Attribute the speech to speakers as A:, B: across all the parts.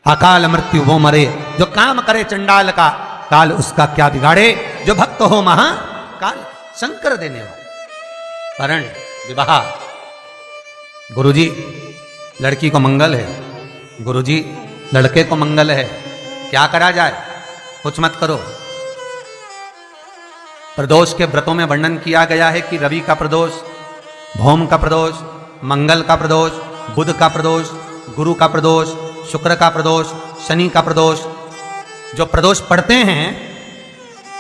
A: अकाल मृत्यु वो मरे, जो काम करे चंडाल का, काल उसका क्या बिगाड़े, जो भक्त हो महा काल। शंकर देने वाला वरण विवाह। गुरुजी लड़की को मंगल है, गुरुजी लड़के को मंगल है, क्या करा जाए? कुछ मत करो। प्रदोष के व्रतों में वर्णन किया गया है कि रवि का प्रदोष, भौम का प्रदोष, मंगल का प्रदोष, बुध का प्रदोष, गुरु का प्रदोष, शुक्र का प्रदोष, शनि का प्रदोष। जो प्रदोष पड़ते हैं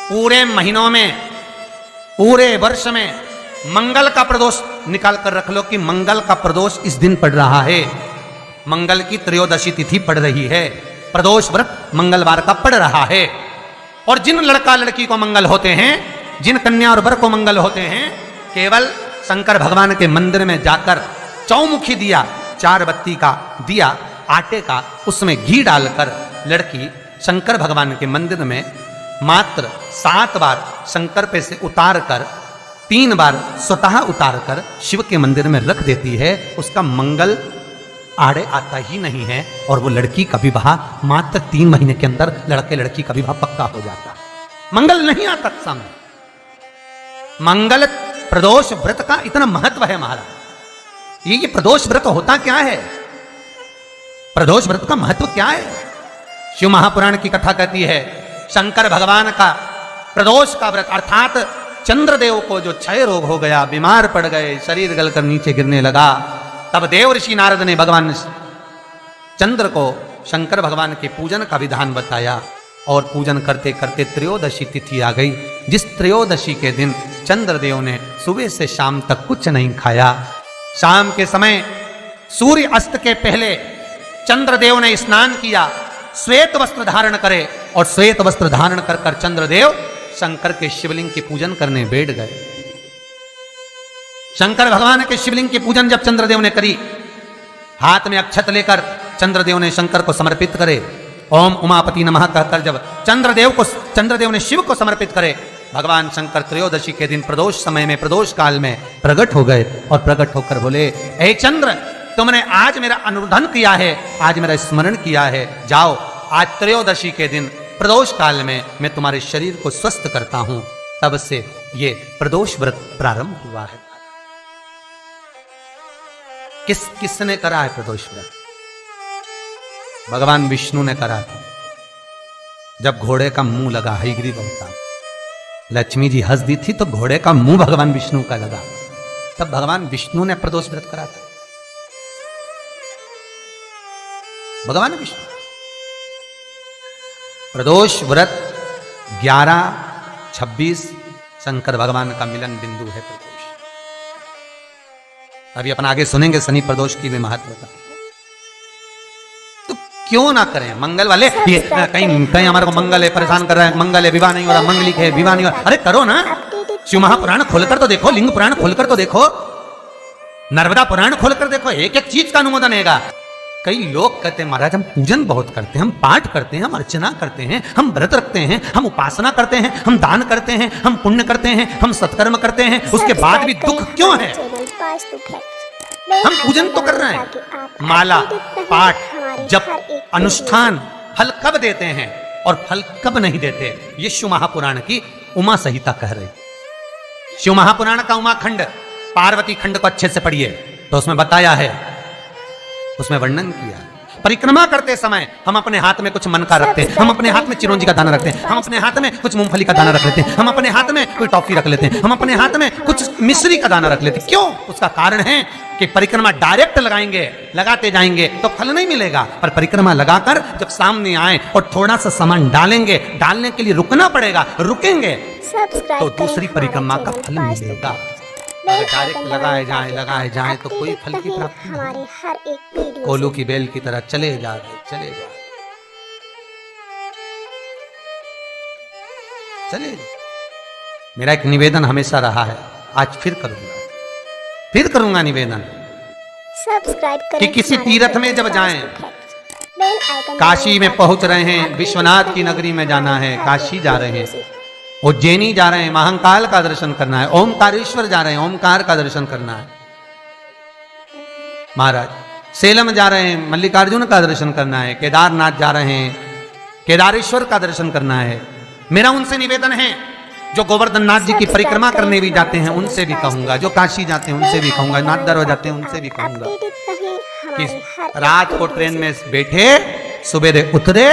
A: पूरे महीनों में, पूरे वर्ष में, मंगल का प्रदोष निकाल कर रख लो कि मंगल का प्रदोष इस दिन पड़ रहा है, मंगल की त्रयोदशी तिथि पड़ रही है, प्रदोष व्रत मंगलवार का पड़ रहा है। और जिन लड़का लड़की को मंगल होते हैं, जिन कन्या और वर को मंगल होते हैं, केवल शंकर भगवान के मंदिर में जाकर चौमुखी दिया, 4 बत्ती का दिया आटे का, उसमें घी डालकर लड़की शंकर भगवान के मंदिर में मात्र 7 बार शंकर पे से उतार कर, 3 बार स्वतः उतार कर शिव के मंदिर में रख देती है। उसका मंगल आड़े आता ही नहीं है और वो लड़की का विवाह मात्र 3 महीने के अंदर लड़के लड़की का विवाह पक्का हो जाता है। मंगल नहीं आता सामने। मंगल प्रदोष व्रत का इतना महत्व है महाराज। ये प्रदोष व्रत होता क्या है? प्रदोष व्रत का महत्व क्या है? शिव महापुराण की कथा कहती है शंकर भगवान का प्रदोष का व्रत, अर्थात चंद्रदेव को जो क्षय रोग हो गया, बीमार पड़ गए, शरीर गलकर नीचे गिरने लगा, तब देव ऋषि नारद ने भगवान चंद्र को शंकर भगवान के पूजन का विधान बताया और पूजन करते करते त्रयोदशी तिथि आ गई। जिस त्रयोदशी के दिन चंद्रदेव ने सुबह से शाम तक कुछ नहीं खाया। शाम के समय सूर्य अस्त के पहले चंद्रदेव ने स्नान किया, श्वेत वस्त्र धारण करे और श्वेत वस्त्र धारण कर कर चंद्रदेव शंकर के शिवलिंग के पूजन करने बैठ गए। शंकर भगवान के शिवलिंग की पूजन जब चंद्रदेव ने करी, हाथ में अक्षत लेकर चंद्रदेव ने शंकर को समर्पित करे, ओम उमापति नमः कहकर जब चंद्रदेव ने शिव को समर्पित करे, भगवान शंकर त्रयोदशी के दिन प्रदोष समय में, प्रदोष काल में प्रकट हो गए और प्रकट होकर बोले, हे चंद्र, तुमने आज मेरा अनुरोधन किया है, आज मेरा स्मरण किया है, जाओ आज त्रयोदशी के दिन प्रदोष काल में मैं तुम्हारे शरीर को स्वस्थ करता हूं। तब से ये प्रदोष व्रत प्रारंभ हुआ है। किसने करा है प्रदोष व्रत? भगवान विष्णु ने करा था। जब घोड़े का मुंह लगा, हयग्रीव अवतार, लक्ष्मी जी हंस दी थी तो घोड़े का मुंह भगवान विष्णु का लगा, तब भगवान विष्णु ने प्रदोष व्रत करा था। भगवान विष्णु प्रदोष व्रत 11-26 शंकर भगवान का मिलन बिंदु है प्रदोष। अभी अपन आगे सुनेंगे शनि प्रदोष की भी महत्वता। तो क्यों ना करें मंगल वाले? ये कहीं हमारे को मंगल है, परेशान कर रहा है, मंगल है, विवाह नहीं हो रहा, मंगलिक है, विवाह नहीं हो रहा। अरे करो ना, शिव महापुराण खोलकर तो देखो, लिंग पुराण खोलकर तो देखो, नर्मदा पुराण खोलकर देखो, एक एक चीज का अनुमोदन है। कई लोग कहते हैं महाराज हम पूजन बहुत करते हैं, हम पाठ करते हैं, हम अर्चना करते हैं, हम व्रत रखते हैं, हम उपासना करते हैं, हम दान करते हैं, हम पुण्य करते हैं, हम सत्कर्म करते हैं, उसके बाद भी दुख क्यों है? हम पूजन तो कर रहे हैं, माला, पाठ, जप, अनुष्ठान फल कब देते हैं और फल कब नहीं देते? ये शिव महापुराण की उमा संहिता कह रही। शिव महापुराण का उमा खंड, पार्वती खंड को अच्छे से पढ़िए तो उसमें बताया है, उसमें वर्णन किया। परिक्रमा करते समय हम अपने हाथ में कुछ मन का रखते हैं, हम अपने हाथ में चिरौंजी का दाना रखते हैं, हम अपने हाथ में कुछ मूंगफली का दाना रख लेते हैं, हम अपने हाथ में कोई टॉफी रख लेते हैं, हम अपने हाथ में कुछ मिश्री का दाना रख लेते हैं। क्यों? उसका कारण है कि परिक्रमा डायरेक्ट लगाएंगे, लगाते जाएंगे तो फल नहीं मिलेगा, पर परिक्रमा लगाकर जब सामने आए और थोड़ा सा सामान डालेंगे, डालने के लिए रुकना पड़ेगा, रुकेंगे तो दूसरी परिक्रमा का फल मिलेगा। डायरेक्ट लगाए जाए तो कोई फल की प्राप्ति नहीं। कोलू की बेल की तरह चले जा रहे। मेरा एक निवेदन हमेशा रहा है, आज फिर करूंगा निवेदन कि किसी तीर्थ में जब जाएं, काशी में पहुंच रहे हैं, विश्वनाथ की नगरी में जाना है, काशी जा रहे हैं, उज्जैनी जा रहे हैं, महाकाल का दर्शन करना है, ओमकारेश्वर जा रहे हैं, ओमकार का दर्शन करना है। महाराज सेलम जा रहे हैं, मल्लिकार्जुन का दर्शन करना है, केदारनाथ जा रहे हैं, केदारेश्वर का दर्शन करना है। मेरा उनसे निवेदन है, जो गोवर्धन नाथ जी की परिक्रमा करने भी जाते हैं उनसे भी कहूंगा, जो काशी जाते हैं उनसे भी कहूंगा, नाथ दरबार जाते हैं उनसे भी कहूंगा कि रात को ट्रेन में बैठे, सुबेरे उतरे,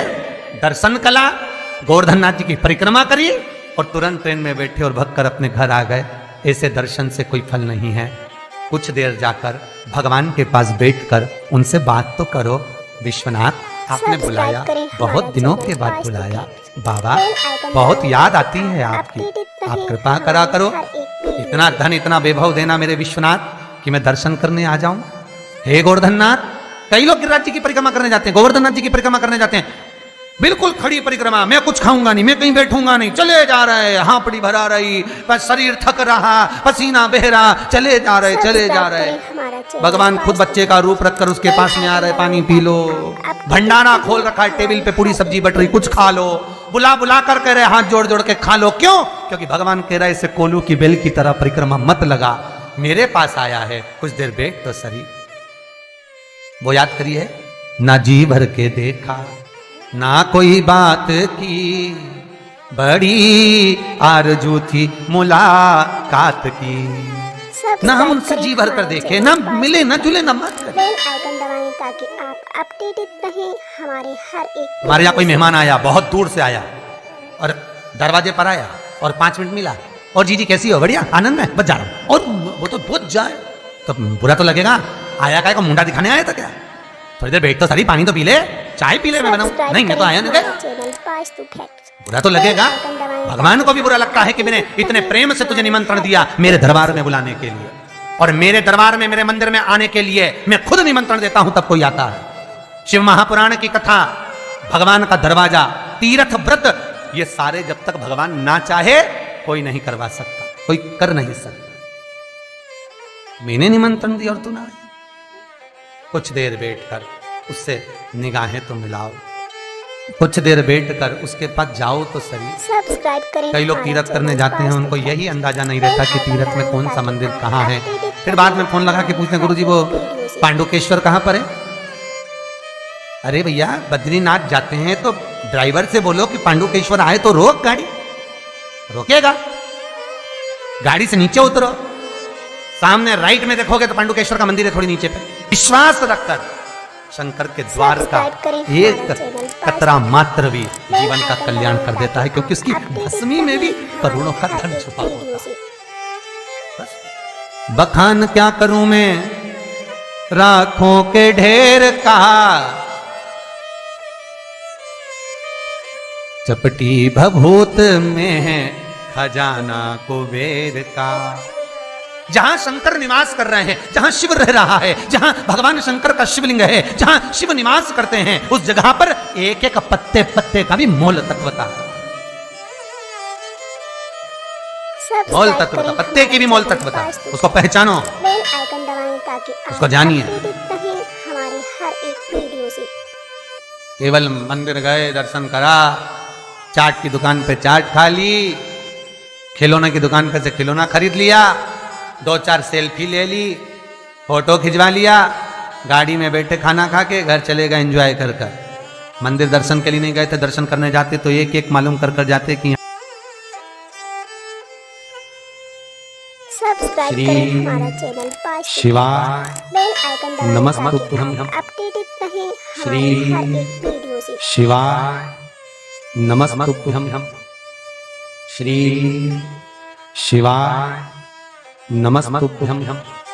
A: दर्शन कला, गोवर्धन नाथ जी की परिक्रमा करी और तुरंत ट्रेन में बैठे और भगकर अपने घर आ गए। ऐसे दर्शन से कोई फल नहीं है। कुछ देर जाकर भगवान के पास बैठकर उनसे बात तो करो। विश्वनाथ आपने बुलाया, बहुत दिनों के बाद बुलाया, बाबा बहुत याद आती है आपकी, आप कृपा करा करो, इतना धन इतना वैभव देना मेरे विश्वनाथ कि मैं दर्शन करने आ जाऊं। हे गोवर्धन नाथ, कई लोग गिरिराज जी की परिक्रमा करने जाते हैं, गोवर्धन नाथ जी की परिक्रमा करने जाते हैं, बिल्कुल खड़ी परिक्रमा, मैं कुछ खाऊंगा नहीं, मैं कहीं बैठूंगा नहीं, चले जा रहे, हांपड़ी भरा रही, बस शरीर थक रहा, पसीना बह रहा, चले जा रहे, चले जा रहे। भगवान खुद बच्चे का रूप रखकर उसके पास में आ रहे, पानी पी लो, भंडारा खोल रखा है, टेबल पे पूरी सब्जी बट रही, कुछ खा लो, बुला बुला कर कह रहे हाथ जोड़ जोड़ के खा लो। क्यों? क्योंकि भगवान कह रहा है इसे कोलू की बेल की तरह परिक्रमा मत लगा, मेरे पास आया है, कुछ देर बैठ तो सही। वो याद करिए, ना जी भर के देखा, ना कोई बात की, बड़ी आरजू थी मुलाकात की, ना हम उनसे जी भर कर देखे, ना मिले, ना जुले, ना बात करें।
B: बेल आइकन दबाएं ताकि आप अपडेटेड रहें हमारे हर एक।
A: हमारे यहाँ कोई मेहमान आया, बहुत दूर से आया और दरवाजे पर आया और 5 मिनट मिला, और जीजी कैसी हो? बढ़िया, आनंद में, बस जा रहा हूँ। और वो तो बहुत जाए तो बुरा तो लगेगा, आया क्या मुंडा दिखाने आया था क्या? थोड़ी देर बैठ तो सारी, पानी तो पी ले, चाय पी ले, मैं बनाऊं। नहीं, मैं तो आया नहीं, बुरा तो लगेगा। भगवान को भी बुरा लगता है कि मैंने इतने प्रेम से तुझे निमंत्रण दिया मेरे दरबार में बुलाने के लिए, और मेरे दरबार में, मेरे मंदिर में आने के लिए मैं खुद निमंत्रण देता हूं तब कोई आता है। शिव महापुराण की कथा, भगवान का दरवाजा, तीर्थ व्रत, ये सारे जब तक भगवान ना चाहे कोई नहीं करवा सकता, कोई कर नहीं सकता। मैंने निमंत्रण दिया और तू ना आई। कुछ देर बैठकर उससे निगाहें तो मिलाओ, कुछ देर बैठकर उसके पास जाओ तो सही।
B: सब्सक्राइब करें।
A: कई लोग तीर्थ करने जाते हैं, उनको यही अंदाजा नहीं रहता कि तीर्थ में कौन सा मंदिर कहाँ है। फिर बाद में फोन लगा के पूछते हैं, गुरुजी वो पांडुकेश्वर कहाँ पर है? अरे भैया, बद्रीनाथ जाते हैं तो ड्राइवर से बोलो कि पांडुकेश्वर आए तो रोक गाड़ी, रोकेगा। गाड़ी से नीचे उतरो, सामने राइट में देखोगे तो पांडुकेश्वर का मंदिर है, थोड़ी नीचे पे। विश्वास रखकर शंकर के द्वार का एक कतरा मात्र भी जीवन का कल्याण कर देता है, क्योंकि उसकी भस्मी में भी करोड़ों का धन छुपा होता है। बखान क्या करूं मैं राखों के ढेर का, चपटी भभूत में है खजाना कुबेर का। जहां शंकर निवास कर रहे हैं, जहां शिव रह रहा है, जहां भगवान शंकर का शिवलिंग है, जहां शिव निवास करते हैं, उस जगह पर एक एक पत्ते पत्ते का भी मोल तत्वता है। मोल तत्वता, पत्ते की भी मोल तत्वता, उसको पहचानो,
B: बेल आइकन दबाएं ताकि
A: उसको जानिए।
B: हमारे हर एक वीडियो से।
A: केवल मंदिर गए, दर्शन करा, चाट की दुकान पे चाट खा ली, खिलौने की दुकान पे से खिलौना खरीद लिया, 2-4 सेल्फी ले ली, फोटो खिंचवा लिया, गाड़ी में बैठे खाना खा के घर चले गए एंजॉय कर कर। मंदिर दर्शन के लिए नहीं गए थे, दर्शन करने जाते तो एक एक मालूम कर कर जाते कि
B: सब्सक्राइब करें हमारा चैनल
A: शिवाय
B: बेल आइकन दबाएं
A: नमस्ते
B: ताकि
A: हम
B: अपडेटेड रहें
A: श्री
B: हमारे हर एक वीडियो से।
A: शिवाय नमस्ते हम श्री शिवाय नमस्ते हम